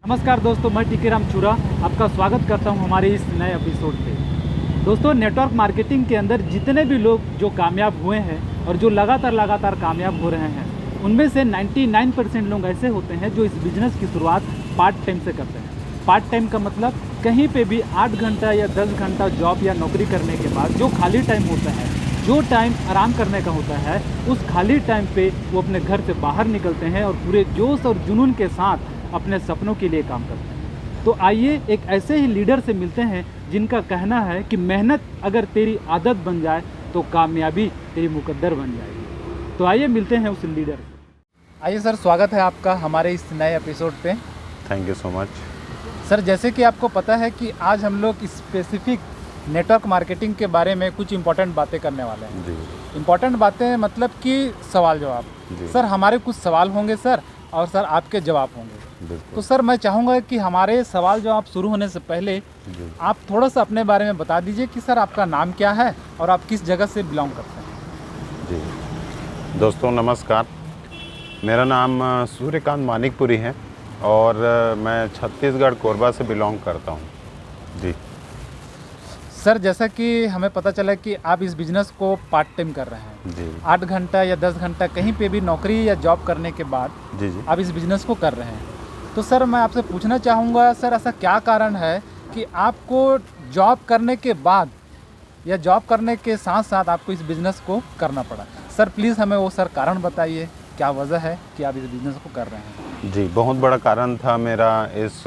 नमस्कार दोस्तों, मैं टीके राम चूरा आपका स्वागत करता हूं हमारे इस नए एपिसोड पे। दोस्तों, नेटवर्क मार्केटिंग के अंदर जितने भी लोग जो कामयाब हुए हैं और जो लगातार कामयाब हो रहे हैं, उनमें से 99% लोग ऐसे होते हैं जो इस बिज़नेस की शुरुआत पार्ट टाइम से करते हैं। पार्ट टाइम का मतलब कहीं पे भी 8 घंटा या 10 घंटा जॉब या नौकरी करने के बाद जो खाली टाइम होता है, जो टाइम आराम करने का होता है, उस खाली टाइम पे वो अपने घर से बाहर निकलते हैं और पूरे जोश और जुनून के साथ अपने सपनों के लिए काम करते हैं। तो आइए एक ऐसे ही लीडर से मिलते हैं जिनका कहना है कि मेहनत अगर तेरी आदत बन जाए तो कामयाबी तेरी मुकद्दर बन जाएगी। तो आइए मिलते हैं उस लीडर से। आइए सर, स्वागत है आपका हमारे इस नए एपिसोड पे। Thank you so much sir, जैसे कि आपको पता है कि आज हम लोग स्पेसिफिक नेटवर्क मार्केटिंग के बारे में कुछ इंपॉर्टेंट बातें करने वाले हैं जी। इंपॉर्टेंट बातें मतलब कि सवाल जवाब। सर, हमारे कुछ सवाल होंगे सर, और सर आपके जवाब होंगे। तो सर, मैं चाहूँगा कि हमारे सवाल जवाब शुरू होने से पहले आप थोड़ा सा अपने बारे में बता दीजिए कि सर आपका नाम क्या है और आप किस जगह से बिलोंग करते हैं। जी दोस्तों, नमस्कार। मेरा नाम सूर्यकांत मानिकपुरी है और मैं छत्तीसगढ़ कोरबा से बिलोंग करता हूँ। जी सर, जैसा कि हमें पता चला कि आप इस बिज़नेस को पार्ट टाइम कर रहे हैं जी 8 घंटा या 10 घंटा कहीं पे भी नौकरी या जॉब करने के बाद जी आप इस बिज़नेस को कर रहे हैं। तो सर, मैं आपसे पूछना चाहूँगा सर, ऐसा क्या कारण है कि आपको जॉब करने के बाद या जॉब करने के साथ साथ आपको इस बिज़नेस को करना पड़ा? सर प्लीज़ हमें वो सर कारण बताइए, क्या वजह है कि आप इस बिज़नेस को कर रहे हैं? जी बहुत बड़ा कारण था मेरा इस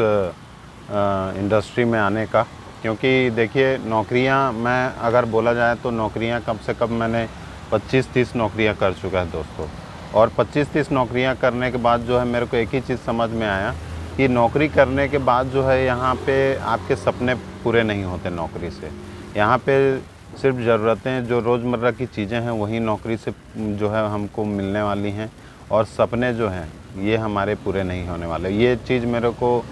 इंडस्ट्री में आने का, क्योंकि देखिए नौकरियां, मैं अगर बोला जाए तो नौकरियां कम से कम मैंने 25-30 नौकरियां कर चुका है दोस्तों। और 25-30 नौकरियां करने के बाद जो है मेरे को एक ही चीज़ समझ में आया कि नौकरी करने के बाद जो है यहाँ पे आपके सपने पूरे नहीं होते नौकरी से। यहाँ पे सिर्फ ज़रूरतें, जो रोज़मर्रा की चीज़ें हैं, वही नौकरी से जो है हमको मिलने वाली हैं, और सपने जो हैं ये हमारे पूरे नहीं होने वाले। ये चीज़ मेरे को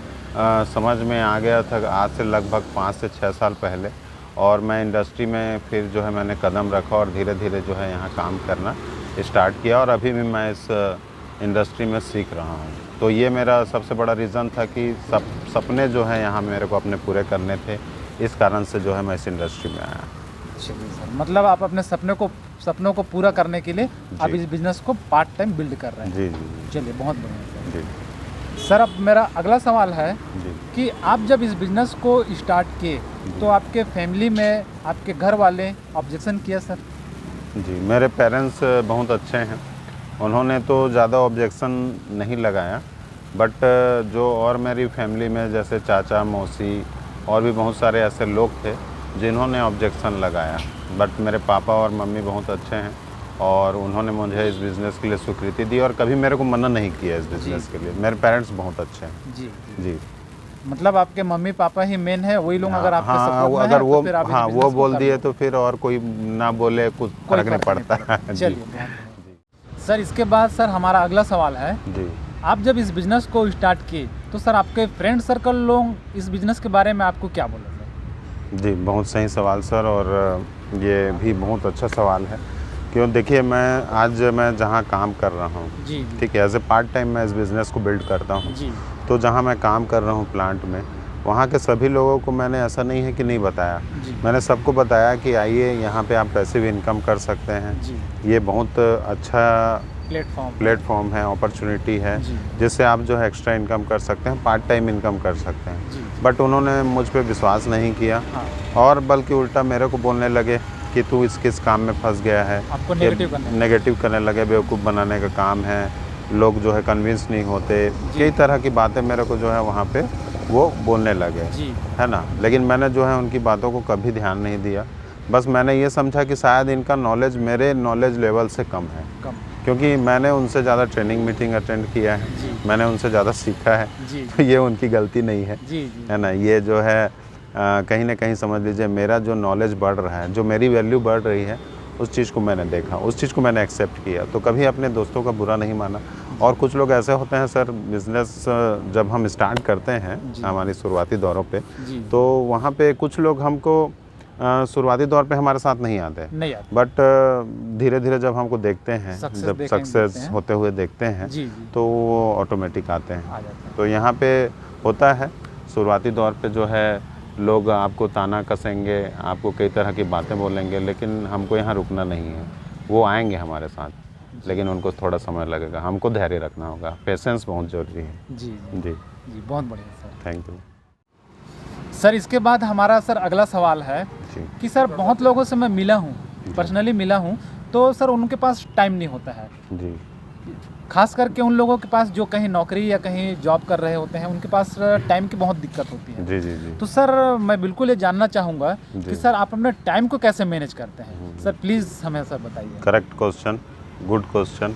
समझ में आ गया था आज से लगभग 5 से 6 साल पहले, और मैं इंडस्ट्री में फिर जो है मैंने कदम रखा और धीरे धीरे जो है यहाँ काम करना स्टार्ट किया, और अभी भी मैं इस इंडस्ट्री में सीख रहा हूँ। तो ये मेरा सबसे बड़ा रीज़न था कि सपने जो हैं यहाँ मेरे को अपने पूरे करने थे, इस कारण से जो है मैं इस इंडस्ट्री में आया। चलिए सर, मतलब आप अपने सपनों को पूरा करने के लिए आप इस बिज़नेस को पार्ट टाइम बिल्ड कर रहे हैं। जी जी चलिए, बहुत बढ़िया जी सर। अब मेरा अगला सवाल है जी कि आप जब इस बिज़नेस को स्टार्ट किए तो आपके फैमिली में आपके घर वाले ऑब्जेक्शन किया सर? जी, मेरे पेरेंट्स बहुत अच्छे हैं, उन्होंने तो ज़्यादा ऑब्जेक्शन नहीं लगाया, बट जो और मेरी फैमिली में जैसे चाचा मौसी और भी बहुत सारे ऐसे लोग थे जिन्होंने ऑब्जेक्शन लगाया, बट मेरे पापा और मम्मी बहुत अच्छे हैं और उन्होंने मुझे इस बिज़नेस के लिए स्वीकृति दी और कभी मेरे को मना नहीं किया इस बिज़नेस के लिए। मेरे पेरेंट्स बहुत अच्छे हैं। जी जी, मतलब आपके मम्मी पापा ही मेन है, वही लोग अगर आपके सपोर्ट में अगर हैं, वो तो फिर आप इस वो बिज़नेस को बोल कर दिए लो। तो फिर और कोई ना बोले कुछ कोई फर्क नहीं पड़ता। चलिए, जी बहुत बढ़िया। सर, इसके बाद सर हमारा अगला सवाल है, जी आप जब इस बिज़नेस को स्टार्ट किए तो सर आपके फ्रेंड सर्कल लोग इस बिज़नेस के बारे में आपको क्या बोले सर? जी, बहुत सही सवाल सर, और ये भी बहुत अच्छा सवाल है। क्यों, देखिए मैं जहाँ काम कर रहा हूँ, जी ठीक है, एज ए पार्ट टाइम मैं इस बिज़नेस को बिल्ड करता हूँ। जी तो जहाँ मैं काम कर रहा हूँ प्लांट में, वहाँ के सभी लोगों को मैंने ऐसा नहीं है कि नहीं बताया, जी मैंने सबको बताया कि आइए यहाँ पे आप पैसिव इनकम कर सकते हैं। जी ये बहुत अच्छा प्लेटफॉर्म है, अपॉर्चुनिटी है, जी जिससे आप जो है एक्स्ट्रा इनकम कर सकते हैं, पार्ट टाइम इनकम कर सकते हैं। जी बट उन्होंने मुझ पे विश्वास नहीं किया, हाँ, और बल्कि उल्टा मेरे को बोलने लगे कि तू किस काम में फंस गया है। आपको ये नेगेटिव करने लगे, बेवकूफ़ बनाने का काम है, लोग जो है कन्विंस नहीं होते, कई तरह की बातें मेरे को जो है वहाँ पे वो बोलने लगे, जी है ना। लेकिन मैंने जो है उनकी बातों को कभी ध्यान नहीं दिया। बस मैंने ये समझा कि शायद इनका नॉलेज मेरे नॉलेज लेवल से कम है, कम क्योंकि मैंने उनसे ज़्यादा ट्रेनिंग मीटिंग अटेंड किया है, जी मैंने उनसे ज़्यादा सीखा है। जी तो ये उनकी गलती नहीं है, जी जी है ना। ये जो है कहीं ना कहीं समझ लीजिए मेरा जो नॉलेज बढ़ रहा है, जो मेरी वैल्यू बढ़ रही है, उस चीज़ को मैंने देखा, उस चीज़ को मैंने एक्सेप्ट किया। तो कभी अपने दोस्तों का बुरा नहीं माना। और कुछ लोग ऐसे होते हैं सर, बिज़नेस जब हम स्टार्ट करते हैं हमारी शुरुआती दौरों पे, जी तो वहाँ पे कुछ लोग हमको शुरुआती दौर पे हमारे साथ नहीं आते, बट धीरे धीरे जब हमको देखते हैं, जब सक्सेस होते हुए देखते हैं, जी तो वो ऑटोमेटिक आते हैं। तो यहाँ पे होता है शुरुआती दौर पे जो है लोग आपको ताना कसेंगे, आपको कई तरह की बातें बोलेंगे, लेकिन हमको यहाँ रुकना नहीं है। वो आएंगे हमारे साथ, लेकिन उनको थोड़ा समय लगेगा, हमको धैर्य रखना होगा, पेशेंस बहुत ज़रूरी है। जी जी जी, बहुत बढ़िया सर। Thank you. सर इसके बाद हमारा सर अगला सवाल है जी कि सर बहुत लोगों से मैं मिला हूँ, पर्सनली मिला हूँ, तो सर उनके पास टाइम नहीं होता है, जी खास करके उन लोगों के पास जो कहीं नौकरी या कहीं जॉब कर रहे होते हैं, उनके पास टाइम की बहुत दिक्कत होती है। जी जी जी तो सर मैं बिल्कुल ये जानना चाहूँगा जी। कि सर आप अपने टाइम को कैसे मैनेज करते हैं? सर प्लीज़ हमें सर बताइए। करेक्ट क्वेश्चन, गुड क्वेश्चन,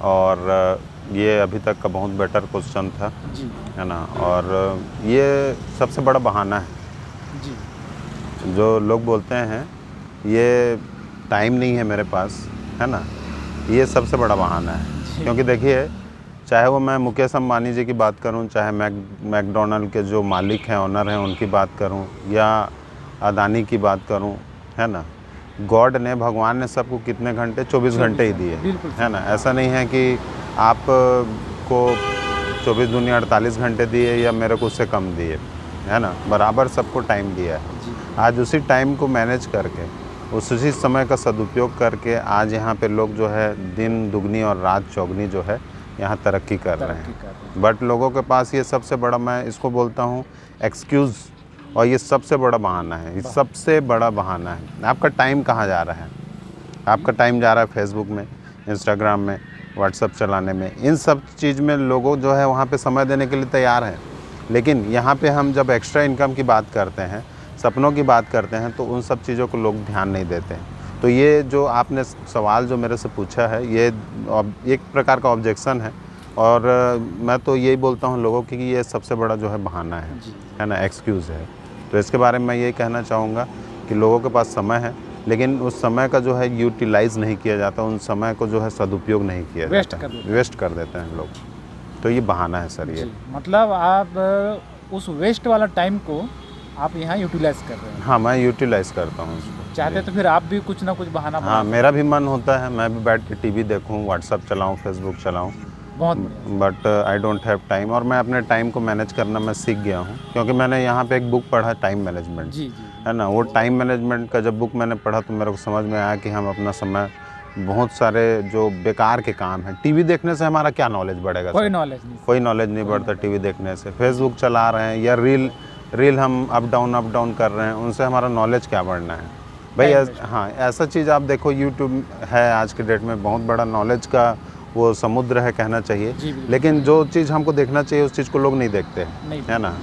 और ये अभी तक का बहुत बेटर क्वेश्चन था, जी है ना। और ये सबसे बड़ा बहाना है जी जो लोग बोलते हैं ये टाइम नहीं है मेरे पास, है ना, ये सबसे बड़ा बहाना है। क्योंकि देखिए, चाहे वो मैं मुकेश अंबानी जी की बात करूं, चाहे मैकडोनल्ड के जो मालिक हैं, ओनर हैं, उनकी बात करूं, या अदानी की बात करूं, है ना, गॉड ने, भगवान ने सबको कितने घंटे? 24 घंटे ही दिए, है ना। ऐसा नहीं है कि आप को 24 दूनी 48 घंटे दिए या मेरे को उससे कम दिए, है ना, बराबर सबको टाइम दिया है। आज उसी टाइम को मैनेज करके, उसी समय का सदुपयोग करके आज यहाँ पे लोग जो है दिन दुगनी और रात चौगनी जो है यहाँ तरक्की कर रहे हैं। बट लोगों के पास ये सबसे बड़ा, मैं इसको बोलता हूँ एक्सक्यूज़, और ये सबसे बड़ा बहाना है, ये सबसे बड़ा बहाना है। आपका टाइम कहाँ जा रहा है? आपका टाइम जा रहा है फेसबुक में, इंस्टाग्राम में, व्हाट्सएप चलाने में, इन सब चीज़ में लोगों जो है वहाँ पे समय देने के लिए तैयार हैं। लेकिन यहाँ पे हम जब एक्स्ट्रा इनकम की बात करते हैं, सपनों की बात करते हैं, तो उन सब चीज़ों को लोग ध्यान नहीं देते हैं। तो ये जो आपने सवाल जो मेरे से पूछा है, ये एक प्रकार का ऑब्जेक्शन है, और मैं तो यही बोलता हूँ लोगों की कि ये सबसे बड़ा जो है बहाना है ना, एक्सक्यूज़ है। तो इसके बारे में मैं यही कहना चाहूँगा कि लोगों के पास समय है, लेकिन उस समय का जो है यूटिलाइज़ नहीं किया जाता, उन समय को जो है सदुपयोग नहीं किया जाता, वेस्ट कर देते हैं लोग। तो ये बहाना है सर ये। मतलब आप उस वेस्ट वाला टाइम को आप यहाँ यूटिलाइज कर रहे हैं? हाँ, मैं यूटिलाइज करता हूँ उसको। चाहते तो फिर आप भी कुछ ना कुछ बहाना हाँ, मेरा भी मन होता है, मैं भी बैठ के टीवी देखूँ, व्हाट्सएप चलाऊँ, फेसबुक चलाऊँ, बहुत, but I don't have time. और मैं अपने टाइम को मैनेज करना मैं सीख गया हूँ, क्योंकि मैंने यहाँ पे एक बुक पढ़ा, टाइम मैनेजमेंट, है ना। वो टाइम मैनेजमेंट का जब बुक मैंने पढ़ा तो मेरे को समझ में आया कि हम अपना समय, बहुत सारे जो बेकार के काम हैं, टीवी देखने से हमारा क्या नॉलेज बढ़ेगा? कोई नॉलेज नहीं बढ़ता टीवी देखने से। फेसबुक चला रहे हैं या रील हम अप डाउन कर रहे हैं, उनसे हमारा नॉलेज क्या बढ़ना है भाई? हाँ, ऐसा चीज़ आप देखो, यूट्यूब है आज के डेट में बहुत बड़ा नॉलेज का वो समुद्र है कहना चाहिए, लेकिन जो चीज़ हमको देखना चाहिए उस चीज़ को लोग नहीं देखते, है ना।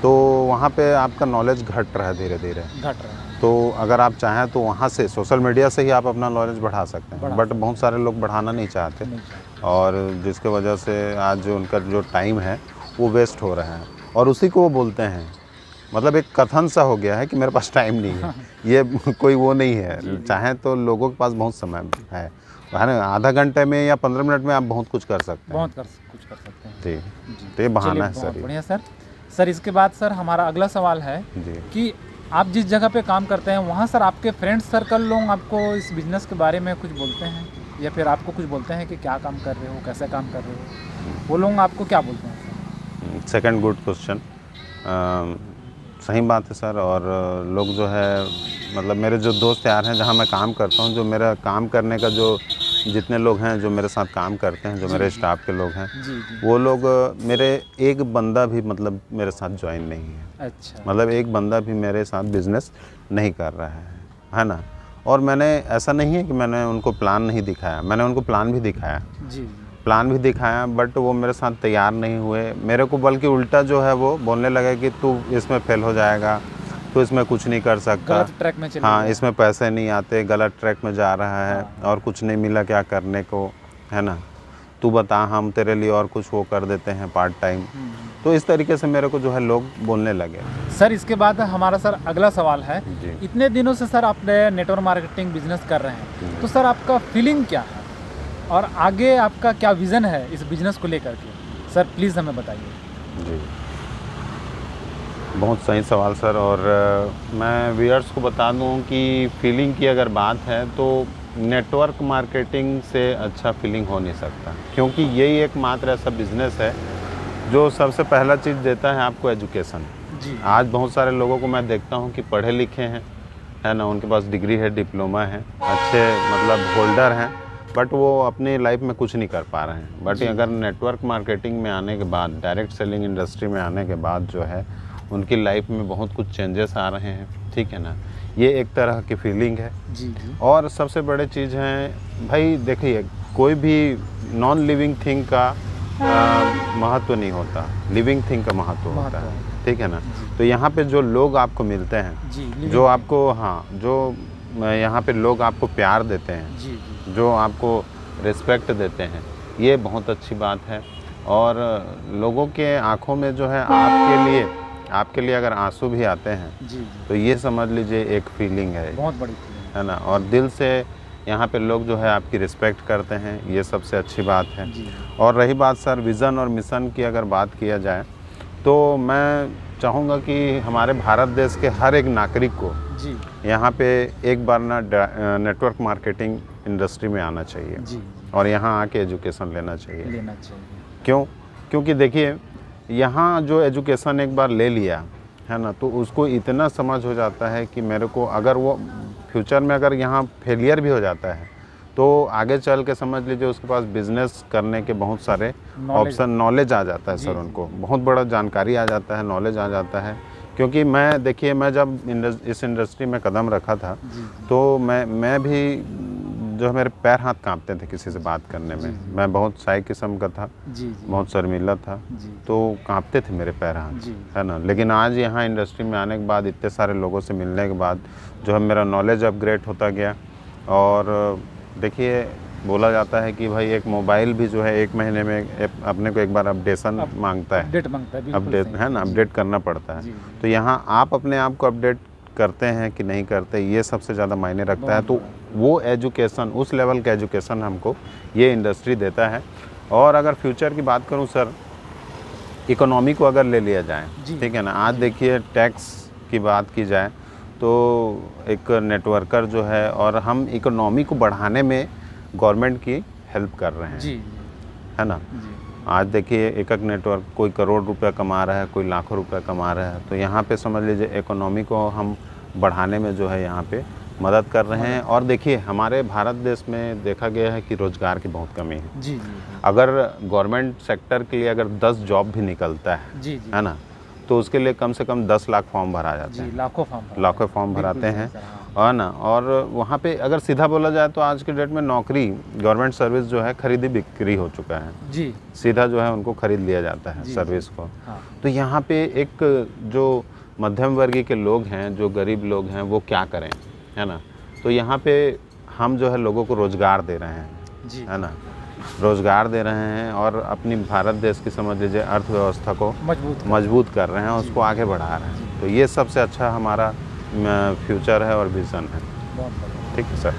तो वहाँ पे आपका नॉलेज घट रहा है, धीरे धीरे घट रहा है। तो अगर आप चाहें तो वहाँ से, सोशल मीडिया से ही आप अपना नॉलेज बढ़ा सकते हैं, बट बहुत सारे लोग बढ़ाना नहीं चाहते, और जिसके वजह से आज उनका जो टाइम है वो वेस्ट हो रहा है। और उसी को वो बोलते हैं, मतलब एक कथन सा हो गया है कि मेरे पास टाइम नहीं है। ये कोई वो नहीं है, चाहे तो लोगों के पास बहुत समय है ना, आधा घंटे में या 15 मिनट में आप बहुत कुछ कर सकते हैं, कुछ कर सकते हैं। जी, तो ये बहाना है सर। बढ़िया सर इसके बाद सर हमारा अगला सवाल है कि आप जिस जगह पे काम करते हैं वहाँ सर आपके फ्रेंड सर्कल लोग आपको इस बिज़नेस के बारे में कुछ बोलते हैं, या फिर आपको कुछ बोलते हैं कि क्या काम कर रहे हो, कैसे काम कर रहे हो, वो लोग आपको क्या बोलते हैं? सेकंड गुड क्वेश्चन, सही बात है सर। और लोग जो है, मतलब मेरे जो दोस्त यार हैं जहाँ मैं काम करता हूँ, जो मेरा काम करने का जो जितने लोग हैं जो मेरे साथ काम करते हैं, जो मेरे स्टाफ के लोग हैं, वो लोग, मेरे एक बंदा भी मतलब मेरे साथ ज्वाइन नहीं है। अच्छा। मतलब एक बंदा भी मेरे साथ बिज़नेस नहीं कर रहा है ना। और मैंने, ऐसा नहीं है कि मैंने उनको प्लान नहीं दिखाया, मैंने उनको प्लान भी दिखाया, प्लान भी दिखाया, बट वो मेरे साथ तैयार नहीं हुए। मेरे को बल्कि उल्टा जो है वो बोलने लगे कि तू इसमें फेल हो जाएगा, तो इसमें कुछ नहीं कर सकता, गलत ट्रैक में चले, हाँ, इसमें पैसे नहीं आते, गलत ट्रैक में जा रहा है, और कुछ नहीं मिला क्या करने को, है ना, तू बता, हम तेरे लिए और कुछ वो कर देते हैं पार्ट टाइम। तो इस तरीके से मेरे को जो है लोग बोलने लगे। सर इसके बाद हमारा सर अगला सवाल है, इतने दिनों से सर आप नेटवर्क मार्केटिंग बिजनेस कर रहे हैं, तो सर आपका फीलिंग क्या है और आगे आपका क्या विज़न है इस बिज़नेस को लेकर के? सर प्लीज़ हमें बताइए। जी, बहुत सही सवाल सर। और मैं व्यूअर्स को बता दूं कि फीलिंग की अगर बात है तो नेटवर्क मार्केटिंग से अच्छा फीलिंग हो नहीं सकता, क्योंकि यही एकमात्र ऐसा बिज़नेस है जो सबसे पहला चीज़ देता है आपको एजुकेशन। जी आज बहुत सारे लोगों को मैं देखता हूँ कि पढ़े लिखे हैं, है ना, उनके पास डिग्री है, डिप्लोमा है, अच्छे मतलब होल्डर हैं, बट वो अपनी लाइफ में कुछ नहीं कर पा रहे हैं। बट अगर नेटवर्क मार्केटिंग में आने के बाद, डायरेक्ट सेलिंग इंडस्ट्री में आने के बाद जो है उनकी लाइफ में बहुत कुछ चेंजेस आ रहे हैं, ठीक है ना। ये एक तरह की फीलिंग है। जी जी। और सबसे बड़े चीज़ हैं भाई, देखिए कोई भी नॉन लिविंग थिंग का महत्व नहीं होता, लिविंग थिंग का महत्व होता है, ठीक है ना। तो यहाँ पे जो लोग आपको मिलते हैं जी, जो आपको, हाँ, जो यहाँ पे लोग आपको प्यार देते हैं, जी जी। जो आपको रिस्पेक्ट देते हैं, ये बहुत अच्छी बात है। और लोगों के आंखों में जो है आपके लिए अगर आंसू भी आते हैं जी जी। तो ये समझ लीजिए एक फीलिंग है, बहुत बड़ी फीलिंग है ना। और दिल से यहाँ पे लोग जो है आपकी रिस्पेक्ट करते हैं, ये सबसे अच्छी बात है। जी। और रही बात सर विज़न और मिशन की, अगर बात किया जाए तो मैं चाहूँगा कि हमारे भारत देश के हर एक नागरिक को जी यहाँ पे एक बार ना नेटवर्क मार्केटिंग इंडस्ट्री में आना चाहिए जी। और यहाँ आके एजुकेशन लेना चाहिए। चाहिए। क्योंकि देखिए यहाँ जो एजुकेशन एक बार ले लिया है ना, तो उसको इतना समझ हो जाता है कि मेरे को, अगर वो फ्यूचर में अगर यहाँ फेलियर भी हो जाता है तो आगे चल के समझ लीजिए उसके पास बिजनेस करने के बहुत सारे ऑप्शन, नॉलेज आ जाता है सर, उनको बहुत बड़ा जानकारी आ जाता है, नॉलेज आ जाता है। क्योंकि मैं जब इस इंडस्ट्री में कदम रखा था तो मैं भी जो है, मेरे पैर हाथ कांपते थे किसी से बात करने में। मैं बहुत शाय किस्म का था, बहुत शर्मीला था, तो कांपते थे मेरे पैर हाथ, है ना। लेकिन आज यहाँ इंडस्ट्री में आने के बाद, इतने सारे लोगों से मिलने के बाद जो है मेरा नॉलेज अपग्रेड होता गया। और देखिए बोला जाता है कि भाई एक मोबाइल भी जो है 1 महीने में अपने को एक बार अपडेशन मांगता है, अपडेट है ना, अपडेट करना पड़ता है। तो यहाँ आप अपने आप को अपडेट करते हैं कि नहीं करते, ये सबसे ज़्यादा मायने रखता है। तो वो एजुकेशन, उस लेवल का एजुकेशन हमको ये इंडस्ट्री देता है। और अगर फ्यूचर की बात करूं सर, इकोनॉमी को अगर ले लिया जाए, ठीक है ना, आज देखिए टैक्स की बात की जाए तो एक नेटवर्कर जो है, और हम इकोनॉमी को बढ़ाने में गवर्नमेंट की हेल्प कर रहे हैं, है ना। आज देखिए एक नेटवर्क कोई करोड़ रुपया कमा रहा है, कोई लाखों रुपया कमा रहा है, तो यहाँ पे समझ लीजिए इकोनॉमी को हम बढ़ाने में जो है यहाँ पे मदद कर रहे हैं। और देखिए हमारे भारत देश में देखा गया है कि रोज़गार की बहुत कमी है। अगर गवर्नमेंट सेक्टर के लिए अगर 10 जॉब भी निकलता है ना, तो उसके लिए कम से कम 10 लाख फॉर्म भरा जाते हैं, लाखों फॉर्म भराते हैं, है ना। और वहाँ पे अगर सीधा बोला जाए तो आज के डेट में नौकरी, गवर्नमेंट सर्विस जो है खरीदी बिक्री हो चुका है, सीधा जो है उनको खरीद लिया जाता है सर्विस को। तो यहाँ पे एक जो मध्यम वर्गीय के लोग हैं, जो गरीब लोग हैं, वो क्या करें, है ना। तो यहाँ पे हम जो है लोगों को रोज़गार दे रहे हैं, है ना, रोज़गार दे रहे हैं और अपनी भारत देश की समझ लीजिए अर्थव्यवस्था को मजबूत कर रहे हैं, उसको आगे बढ़ा रहे हैं। तो ये सबसे अच्छा हमारा फ्यूचर है और विज़न है। ठीक है सर।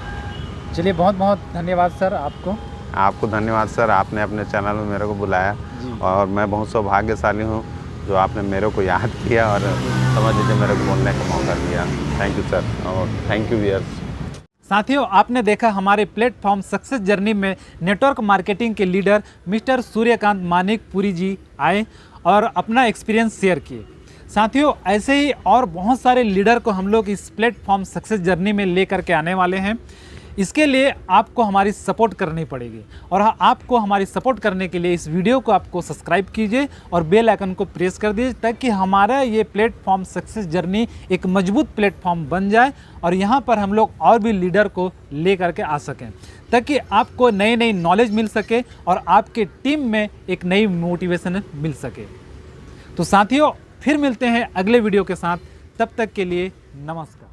चलिए, बहुत बहुत धन्यवाद सर आपको धन्यवाद सर, आपने अपने चैनल में मेरे को बुलाया और मैं बहुत सौभाग्यशाली हूँ जो आपने मेरे को याद किया और समझ लीजिए मेरे को बोलने का मौका दिया। थैंक यू सर और थैंक यू व्यूअर्स। साथियों, आपने देखा हमारे प्लेटफॉर्म सक्सेस जर्नी में नेटवर्क मार्केटिंग के लीडर मिस्टर सूर्यकांत मानिकपुरी जी आए और अपना एक्सपीरियंस शेयर किए। साथियों, ऐसे ही और बहुत सारे लीडर को हम लोग इस प्लेटफॉर्म सक्सेस जर्नी में लेकर के आने वाले हैं। इसके लिए आपको हमारी सपोर्ट करनी पड़ेगी और आपको हमारी सपोर्ट करने के लिए इस वीडियो को आपको सब्सक्राइब कीजिए और बेल आइकन को प्रेस कर दीजिए ताकि हमारा ये प्लेटफॉर्म सक्सेस जर्नी एक मजबूत प्लेटफॉर्म बन जाए और यहाँ पर हम लोग और भी लीडर को ले करके आ सकें ताकि आपको नई नई नॉलेज मिल सके और आपके टीम में एक नई मोटिवेशन मिल सके। तो साथियों, फिर मिलते हैं अगले वीडियो के साथ, तब तक के लिए नमस्कार।